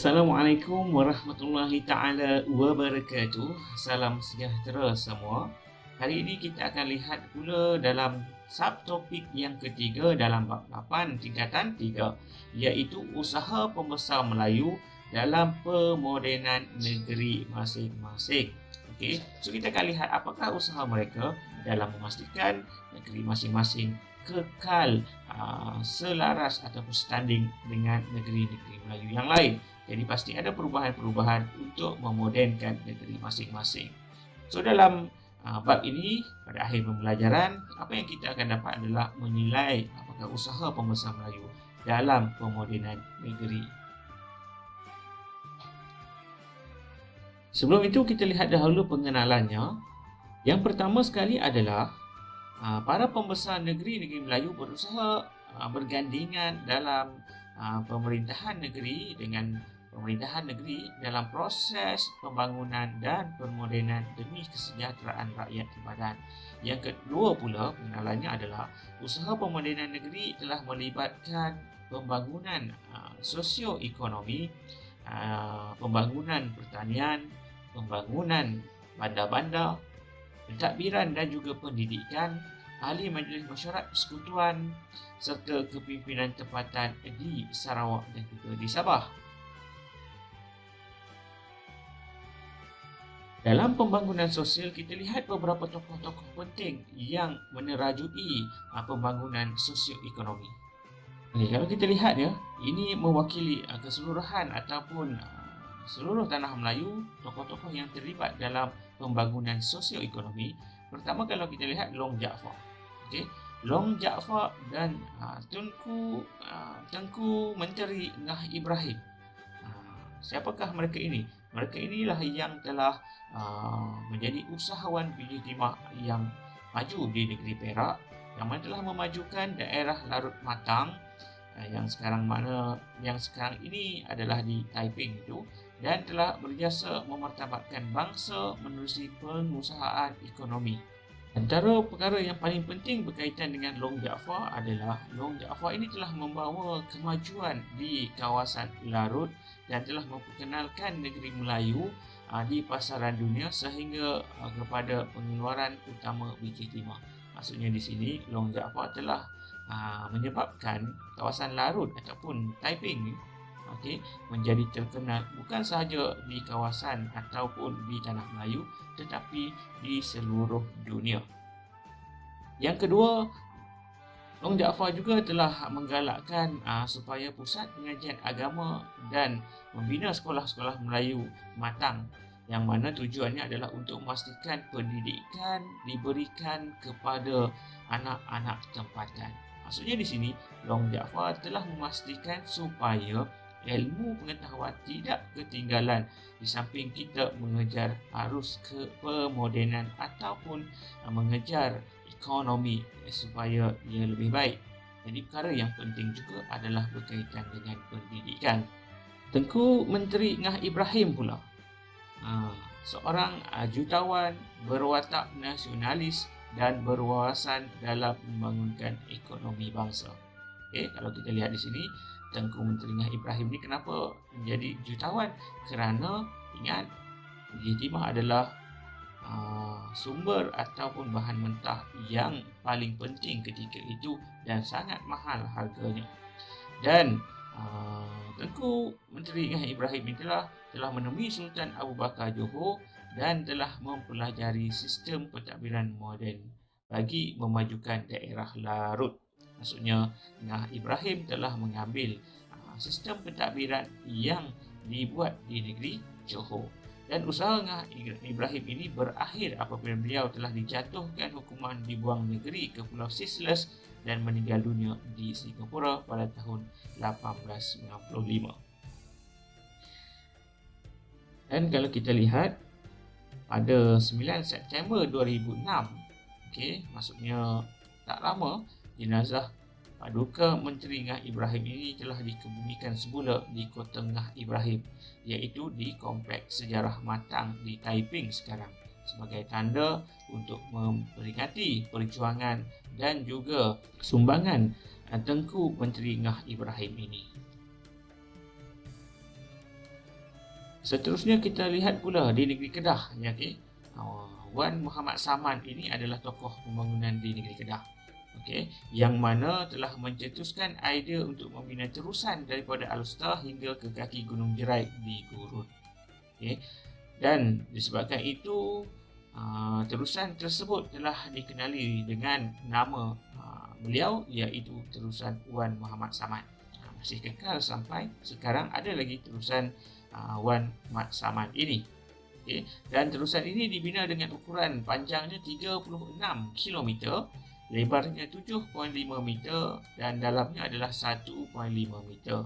Assalamualaikum warahmatullahi taala wabarakatuh. Salam sejahtera semua. Hari ini kita akan lihat pula dalam subtopik yang ketiga dalam bab 8 tingkatan 3, iaitu usaha pembesar Melayu dalam pemodenan negeri masing-masing. Okey, so kita akan lihat apakah usaha mereka dalam memastikan negeri masing-masing kekal selaras ataupun setanding dengan negeri-negeri Melayu yang lain. Jadi pasti ada perubahan-perubahan untuk memodenkan negeri masing-masing. So dalam bab ini, pada akhir pembelajaran, apa yang kita akan dapat adalah menilai apakah usaha pembesar Melayu dalam pemodenan negeri. Sebelum itu kita lihat dahulu pengenalannya. Yang pertama sekali adalah para pembesar negeri-negeri Melayu berusaha bergandingan dalam pemerintahan negeri dengan pemerintahan negeri dalam proses pembangunan dan pemodenan demi kesejahteraan rakyat tempatan. Yang kedua pula pengenalannya adalah usaha pemodenan negeri telah melibatkan pembangunan sosioekonomi, pembangunan pertanian, pembangunan bandar-bandar, pentadbiran dan juga pendidikan, ahli majlis mesyuarat persekutuan serta kepimpinan tempatan di Sarawak dan juga di Sabah. Dalam pembangunan sosial, kita lihat beberapa tokoh-tokoh penting yang menerajui pembangunan sosioekonomi. Okay, kalau kita lihat ya, ini mewakili keseluruhan ataupun seluruh tanah Melayu, tokoh-tokoh yang terlibat dalam pembangunan sosioekonomi. Pertama kalau kita lihat Long Jaafar. Okey, Long Jaafar dan Tengku Menteri Ngah Ibrahim. Siapakah mereka ini? Mereka inilah yang telah menjadi usahawan biji timah yang maju di negeri Perak, yang mana telah memajukan daerah Larut Matang yang sekarang ini adalah di Taiping itu, dan telah berjasa memartabatkan bangsa menerusi pengusahaan ekonomi. Antara perkara yang paling penting berkaitan dengan Long Jaafar adalah Long Jaafar ini telah membawa kemajuan di kawasan Larut dan telah memperkenalkan negeri Melayu di pasaran dunia sehingga kepada pengeluaran utama biji timah. Maksudnya di sini Long Jaafar telah menyebabkan kawasan Larut ataupun Taiping menjadi terkenal bukan sahaja di kawasan ataupun di tanah Melayu tetapi di seluruh dunia. Yang kedua, Long Jaafar juga telah menggalakkan supaya pusat pengajian agama dan membina sekolah-sekolah Melayu matang, yang mana tujuannya adalah untuk memastikan pendidikan diberikan kepada anak-anak tempatan. Maksudnya di sini Long Jaafar telah memastikan supaya ilmu pengetahuan tidak ketinggalan di samping kita mengejar arus kepemodenan ataupun mengejar ekonomi supaya ia lebih baik. Jadi perkara yang penting juga adalah berkaitan dengan pendidikan. Tengku Menteri Ngah Ibrahim pula, seorang jutawan berwatak nasionalis dan berwawasan dalam membangunkan ekonomi bangsa. Kalau kita lihat di sini, Tengku Menteri Ngah Ibrahim ni kenapa menjadi jutawan? Kerana ingat, biji timah adalah sumber ataupun bahan mentah yang paling penting ketika itu dan sangat mahal harganya. Dan Tengku Menteri Ngah Ibrahim ini telah menemui Sultan Abu Bakar Johor dan telah mempelajari sistem pentadbiran moden bagi memajukan daerah Larut. Maksudnya Ngah Ibrahim telah mengambil sistem pentadbiran yang dibuat di negeri Johor. Dan usaha Ngah Ibrahim ini berakhir apabila beliau telah dijatuhkan hukuman dibuang negeri ke Pulau Seychelles dan meninggal dunia di Singapura pada tahun 1895. Dan kalau kita lihat pada 9 September 2006, maksudnya tak lama, jenazah Paduka Menteri Ngah Ibrahim ini telah dikebumikan semula di Kota Ngah Ibrahim, iaitu di Kompleks Sejarah Matang di Taiping sekarang, sebagai tanda untuk memperingati perjuangan dan juga sumbangan Tengku Menteri Ngah Ibrahim ini. Seterusnya kita lihat pula di negeri Kedah, ya, okey. Wan Muhammad Saman ini adalah tokoh pembangunan di negeri Kedah. Okey, yang mana telah mencetuskan idea untuk membina terusan daripada Alor hingga ke kaki Gunung Jerai di Gurun. Okey. Dan disebabkan itu terusan tersebut telah dikenali dengan nama beliau, iaitu terusan Wan Muhammad Saman. Masih kekal sampai sekarang, ada lagi terusan Wan Muhammad Saman ini. Okay. Dan terusan ini dibina dengan ukuran panjangnya 36 km, lebarnya 7.5 meter dan dalamnya adalah 1.5 meter,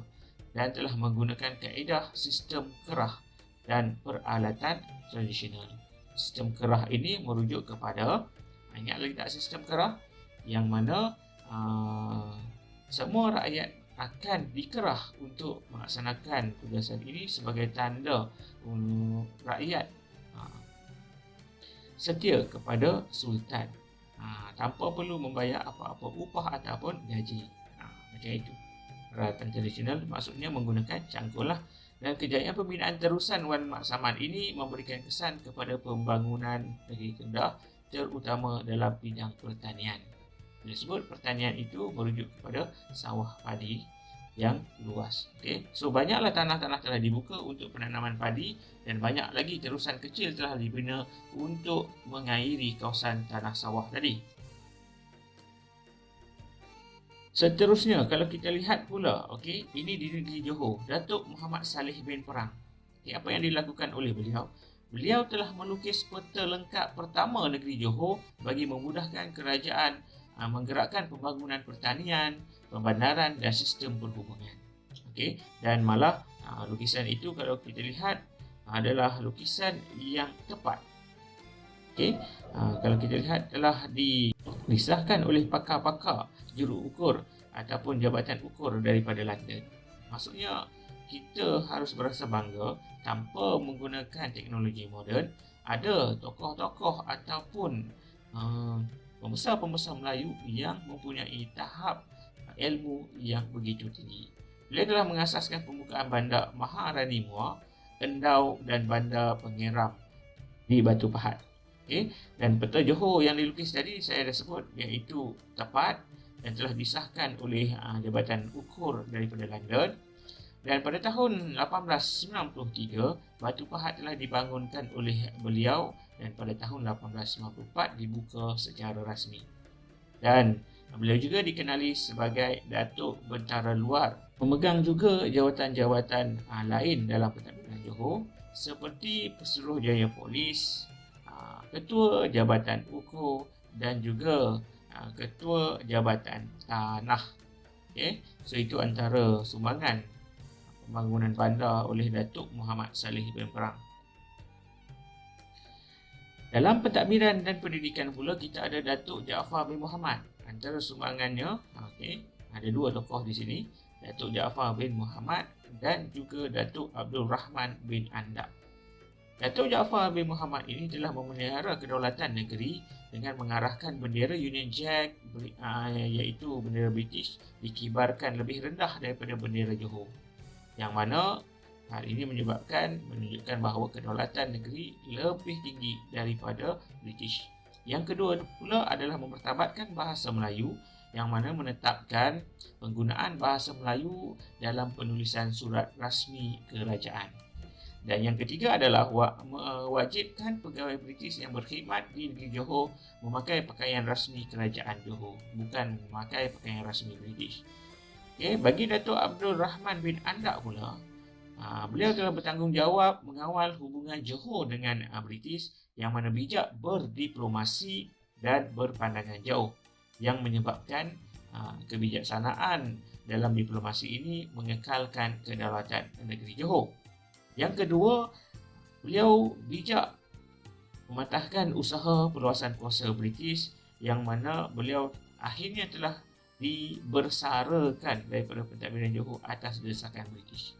dan telah menggunakan kaedah sistem kerah dan peralatan tradisional. Sistem kerah ini merujuk kepada, ingat lagi tak sistem kerah, yang mana semua rakyat akan dikerah untuk melaksanakan tugasan ini sebagai tanda rakyat setia kepada Sultan tanpa perlu membayar apa-apa upah ataupun gaji. Macam itu. Peralatan tradisional maksudnya menggunakan cangkul lah. Dan kejayaan pembinaan terusan Wan Muhammad Saman ini memberikan kesan kepada pembangunan negeri Kedah, terutama dalam bidang pertanian. Disebut pertanian itu merujuk kepada sawah padi yang luas. Okay. So banyaklah tanah-tanah telah dibuka untuk penanaman padi dan banyak lagi terusan kecil telah dibina untuk mengairi kawasan tanah sawah tadi. Seterusnya, kalau kita lihat pula, okey, ini di negeri Johor, Datuk Muhammad Saleh bin Perang. Okay, apa yang dilakukan oleh beliau? Beliau telah melukis peta lengkap pertama negeri Johor bagi memudahkan kerajaan menggerakkan pembangunan pertanian, pembandaran dan sistem perhubungan. Okey, dan malah lukisan itu kalau kita lihat adalah lukisan yang tepat. Okey, kalau kita lihat telah disahkan oleh pakar-pakar juru ukur ataupun jabatan ukur daripada London. Maksudnya kita harus berasa bangga tanpa menggunakan teknologi moden. Ada tokoh-tokoh ataupun pembesar-pembesar Melayu yang mempunyai tahap ilmu yang begitu tinggi. Beliau telah mengasaskan pembukaan bandar Maharani Muar, Endau dan bandar Pengeram di Batu Pahat. Okay. Dan peta Johor yang dilukis tadi saya dah sebut, iaitu tepat dan telah disahkan oleh Jabatan Ukur daripada London. Dan pada tahun 1893, Batu Pahat telah dibangunkan oleh beliau dan pada tahun 1894 dibuka secara rasmi. Dan beliau juga dikenali sebagai Datuk Bentara Luar. Memegang juga jawatan-jawatan lain dalam pentadbiran Johor seperti Pesuruhjaya Polis, Ketua Jabatan Ukur dan juga Ketua Jabatan Tanah. Okay. So itu antara sumbangan pembangunan bandar oleh Datuk Muhammad Saleh bin Perang. Dalam pentadbiran dan pendidikan pula kita ada Datuk Jaafar bin Muhammad. Antara sumbangannya, ada dua tokoh di sini, Datuk Jaafar bin Muhammad dan juga Datuk Abdul Rahman bin Andak. Datuk Jaafar bin Muhammad ini telah memelihara kedaulatan negeri dengan mengarahkan bendera Union Jack, iaitu bendera British, dikibarkan lebih rendah daripada bendera Johor. Yang mana hal ini menunjukkan bahawa kedaulatan negeri lebih tinggi daripada British. Yang kedua pula adalah mempertabatkan bahasa Melayu, yang mana menetapkan penggunaan bahasa Melayu dalam penulisan surat rasmi kerajaan. Dan yang ketiga adalah mewajibkan pegawai British yang berkhidmat di negeri Johor memakai pakaian rasmi kerajaan Johor, bukan memakai pakaian rasmi British. Okay, bagi Datuk Abdul Rahman bin Andak pula, beliau telah bertanggungjawab mengawal hubungan Johor dengan British yang mana bijak berdiplomasi dan berpandangan jauh, yang menyebabkan kebijaksanaan dalam diplomasi ini mengekalkan kedaulatan negeri Johor. Yang kedua, beliau bijak mematahkan usaha perluasan kuasa British yang mana beliau akhirnya telah dibersarakan daripada pentadbiran Johor atas desakan British.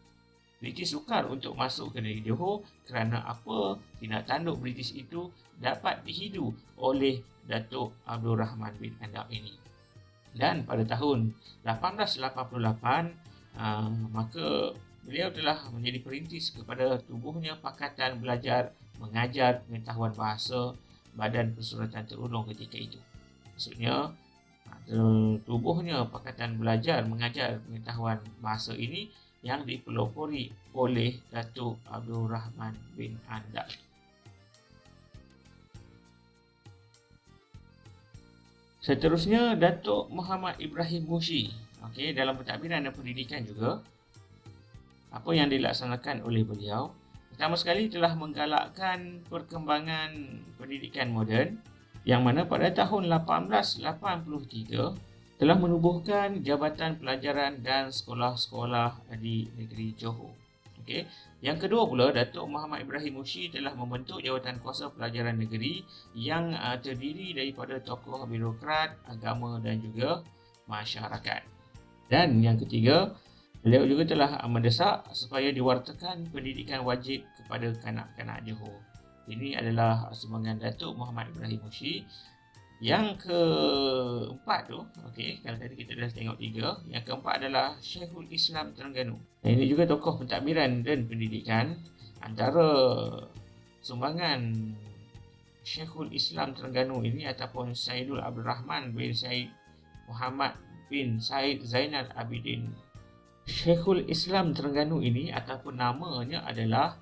British sukar untuk masuk ke negeri Johor kerana apa tindak tanduk British itu dapat dihidu oleh Datuk Abdul Rahman bin Andak ini. Dan pada tahun 1888 maka beliau telah menjadi perintis kepada tubuhnya Pakatan Belajar Mengajar Pengetahuan Bahasa Badan Persuratan Terulung ketika itu. Maksudnya, tubuhnya Pakatan Belajar Mengajar Pengetahuan Bahasa ini yang dipelopori oleh Datuk Abdul Rahman bin Anda. Seterusnya, Datuk Muhammad Ibrahim Mushi. Okey, dalam pentadbiran dan pendidikan juga, apa yang dilaksanakan oleh beliau, pertama sekali telah menggalakkan perkembangan pendidikan moden, yang mana pada tahun 1883 telah menubuhkan Jabatan Pelajaran dan Sekolah-Sekolah di negeri Johor. Okey. Yang kedua pula, Datuk Muhammad Ibrahim Mushi telah membentuk Jawatan Kuasa Pelajaran Negeri yang terdiri daripada tokoh birokrat, agama dan juga masyarakat. Dan yang ketiga, beliau juga telah mendesak supaya diwartakan pendidikan wajib kepada kanak-kanak Johor. Ini adalah sumbangan Datuk Muhammad Ibrahim Mushi. Yang keempat tu, okey, kalau tadi kita dah tengok tiga, yang keempat adalah Syekhul Islam Terengganu. Ini juga tokoh pentadbiran dan pendidikan. Antara sumbangan Syekhul Islam Terengganu ini ataupun Saidul Abdul Rahman bin Said Muhammad bin Said Zainal Abidin. Syekhul Islam Terengganu ini ataupun namanya adalah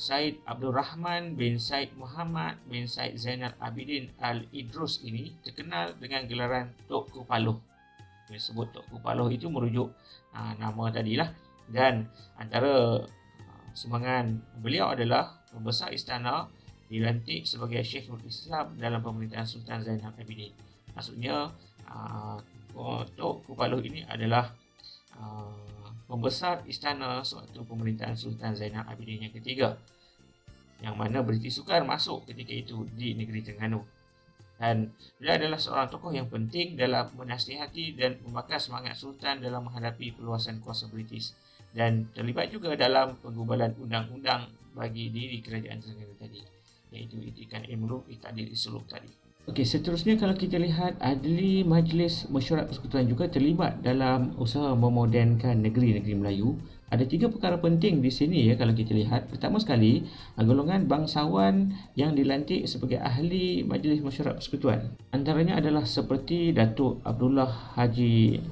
Said Abdul Rahman bin Said Muhammad bin Said Zainal Abidin Al-Idrus ini terkenal dengan gelaran Tok Kupaloh. Disebut Tok Kupaloh itu merujuk nama tadilah. Dan antara sumbangan beliau adalah pembesar istana dilantik sebagai Syekhul Islam dalam pemerintahan Sultan Zainal Abidin. Maksudnya Tok Kupaloh ini adalah pembesar istana sewaktu pemerintahan Sultan Zainal Abidin yang ketiga, yang mana British sukar masuk ketika itu di negeri Terengganu. Dan beliau adalah seorang tokoh yang penting dalam menasihati dan membakar semangat Sultan dalam menghadapi perluasan kuasa British, dan terlibat juga dalam penggubalan undang-undang bagi diri kerajaan Terengganu tadi, iaitu Itikan Imruk, Iktadil Suluk tadi. Okey, seterusnya kalau kita lihat Ahli Majlis Mesyuarat Persekutuan juga terlibat dalam usaha memodernkan negeri-negeri Melayu. Ada 3 perkara penting di sini ya kalau kita lihat. Pertama sekali, golongan bangsawan yang dilantik sebagai Ahli Majlis Mesyuarat Persekutuan. Antaranya adalah seperti Datuk Abdullah Haji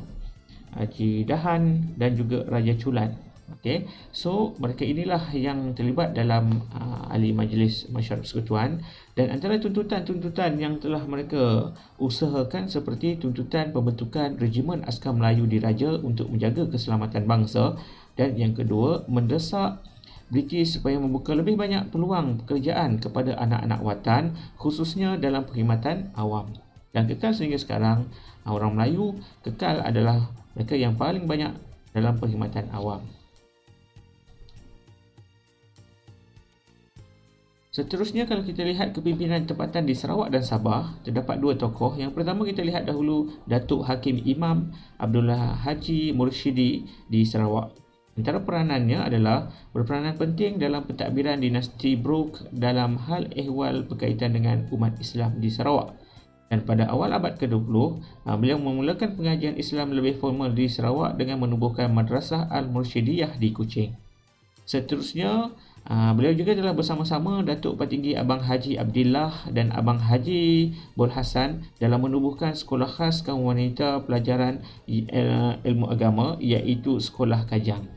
Dahan dan juga Raja Chulan. Okey, so mereka inilah yang terlibat dalam Ahli Majlis Mesyuarat Persekutuan, dan antara tuntutan-tuntutan yang telah mereka usahakan seperti tuntutan pembentukan Regimen Askar Melayu Diraja untuk menjaga keselamatan bangsa, dan yang kedua mendesak British supaya membuka lebih banyak peluang pekerjaan kepada anak-anak watan, khususnya dalam perkhidmatan awam. Dan kekal sehingga sekarang, orang Melayu kekal adalah mereka yang paling banyak dalam perkhidmatan awam. Seterusnya kalau kita lihat kepimpinan tempatan di Sarawak dan Sabah, terdapat 2 tokoh. Yang pertama kita lihat dahulu Datuk Hakim Imam Abdullah Haji Mursyidi di Sarawak. Antara peranannya adalah berperanan penting dalam pentadbiran dinasti Brooke dalam hal ehwal berkaitan dengan umat Islam di Sarawak. Dan pada awal abad ke-20, beliau memulakan pengajian Islam lebih formal di Sarawak dengan menubuhkan Madrasah Al-Mursyidiyah di Kuching. Seterusnya, beliau juga telah bersama-sama Datuk Petinggi Abang Haji Abdillah dan Abang Haji Bol Hasan dalam menubuhkan sekolah khas kaum wanita pelajaran ilmu agama, iaitu Sekolah Kajang.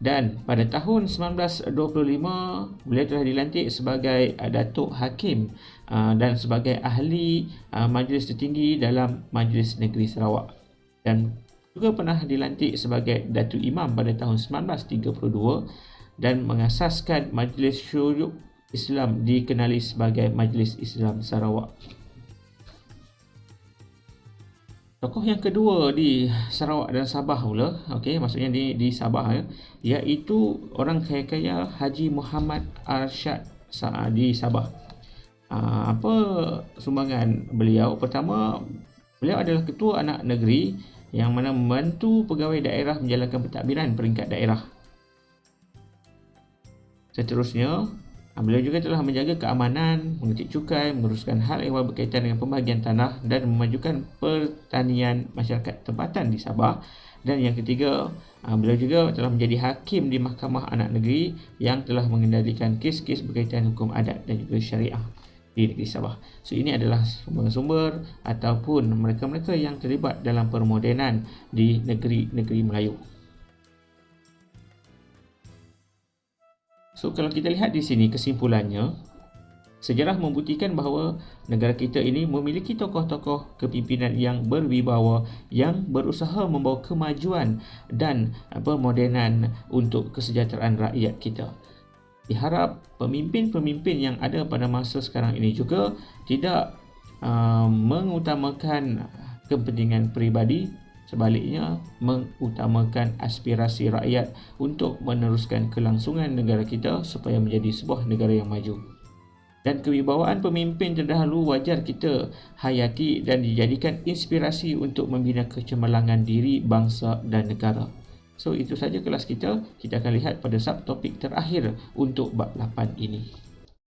Dan pada tahun 1925, beliau telah dilantik sebagai Datuk Hakim dan sebagai Ahli Majlis Tertinggi dalam Majlis Negeri Sarawak. Dan juga pernah dilantik sebagai Datuk Imam pada tahun 1932 dan mengasaskan Majlis Syuruk Islam dikenali sebagai Majlis Islam Sarawak. Tokoh yang kedua di Sarawak dan Sabah pula, okey, maksudnya di Sabah ya, iaitu orang kaya-kaya Haji Muhammad Arsyad di Sabah. Apa sumbangan beliau? Pertama, beliau adalah ketua anak negeri yang mana membantu pegawai daerah menjalankan pentadbiran peringkat daerah. Seterusnya, beliau juga telah menjaga keamanan, mengetik cukai, menguruskan hal ehwal berkaitan dengan pembahagian tanah dan memajukan pertanian masyarakat tempatan di Sabah, Dan yang ketiga, beliau juga telah menjadi hakim di Mahkamah Anak Negeri yang telah mengendalikan kes-kes berkaitan hukum adat dan juga syariah di negeri Sabah. So ini adalah sumber-sumber ataupun mereka-mereka yang terlibat dalam permodenan di negeri-negeri Melayu. So kalau kita lihat di sini kesimpulannya, sejarah membuktikan bahawa negara kita ini memiliki tokoh-tokoh kepimpinan yang berwibawa yang berusaha membawa kemajuan dan permodenan untuk kesejahteraan rakyat kita. Diharap pemimpin-pemimpin yang ada pada masa sekarang ini juga tidak mengutamakan kepentingan peribadi, sebaliknya mengutamakan aspirasi rakyat untuk meneruskan kelangsungan negara kita supaya menjadi sebuah negara yang maju. Dan kewibawaan pemimpin terdahulu wajar kita hayati dan dijadikan inspirasi untuk membina kecemerlangan diri bangsa dan negara. So itu saja kelas kita. Kita akan lihat pada subtopik terakhir untuk bab 8 ini.